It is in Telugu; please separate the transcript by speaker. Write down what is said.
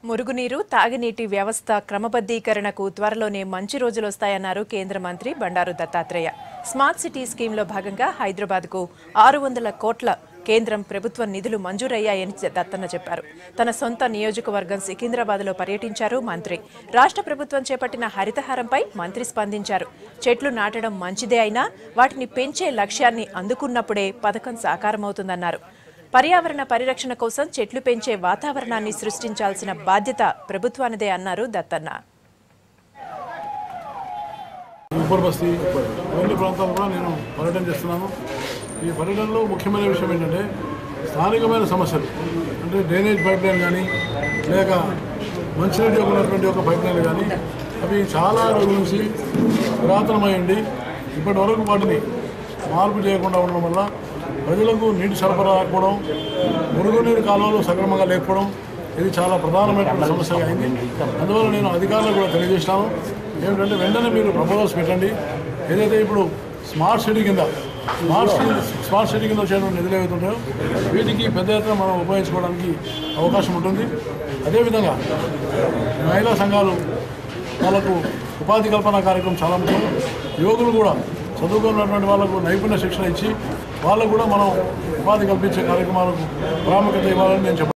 Speaker 1: మురుగునీరు తాగునీటి వ్యవస్థ క్రమబద్ధీకరణకు త్వరలోనే మంచి రోజులు వస్తాయన్నారు కేంద్ర మంత్రి బండారు దత్తాత్రేయ. స్మార్ట్ సిటీ స్కీమ్లో భాగంగా హైదరాబాద్కు 600 కోట్ల కేంద్రం ప్రభుత్వ నిధులు మంజూరయ్యాయని దత్తన్న చెప్పారు. తన సొంత నియోజకవర్గం సికింద్రాబాద్లో పర్యటించారు మంత్రి. రాష్ట్ర ప్రభుత్వం చేపట్టిన హరితహారంపై మంత్రి స్పందించారు. చెట్లు నాటడం మంచిదే అయినా వాటిని పెంచే లక్ష్యాన్ని అందుకున్నప్పుడే పథకం సాకారమవుతుందన్నారు. పర్యావరణ పరిరక్షణ కోసం చెట్లు పెంచే వాతావరణాన్ని సృష్టించాల్సిన బాధ్యత ప్రభుత్వానిదే అన్నారు దత్తన్న.
Speaker 2: ఉపర్బస్తీ అన్ని ప్రాంతాల్లో నేను పర్యటన చేస్తున్నాను. ఈ పర్యటనలో ముఖ్యమైన విషయం ఏంటంటే స్థానికమైన సమస్యలు, అంటే డ్రైనేజ్ పైప్ లైన్ కానీ లేక మంచినీటి ఉన్నటువంటి ఒక పైప్ లైన్ కానీ అవి చాలా రోజుల నుంచి పురాతనమైంది. ఇప్పటి వరకు వాటిని మార్పు చేయకుండా ఉండడం వల్ల ప్రజలకు నీటి సరఫరా రాకపోవడం, మురుగునీరు కాలువలు సక్రమంగా లేకపోవడం ఇది చాలా ప్రధానమైనటువంటి సమస్యగా అయింది. అందువల్ల నేను అధికారులకు కూడా తెలియజేస్తాను ఏమిటంటే వెంటనే మీరు ప్రపోజల్స్ పెట్టండి. ఏదైతే ఇప్పుడు స్మార్ట్ సిటీ కింద వచ్చేటువంటి నిధులు ఏవైతుంటాయో వీటికి పెద్ద ఎత్తున మనం ఉపయోగించుకోవడానికి అవకాశం ఉంటుంది. అదేవిధంగా మహిళా సంఘాలు వాళ్ళకు ఉపాధి కల్పన కార్యక్రమం చాలా ముఖ్యం. యువకులు కూడా చదువుకున్నటువంటి వాళ్ళకు నైపుణ్య శిక్షణ ఇచ్చి వాళ్ళకు కూడా మనం ఉపాధి కల్పించే కార్యక్రమాలకు ప్రాముఖ్యత ఇవ్వాలని నేను చెప్పాను.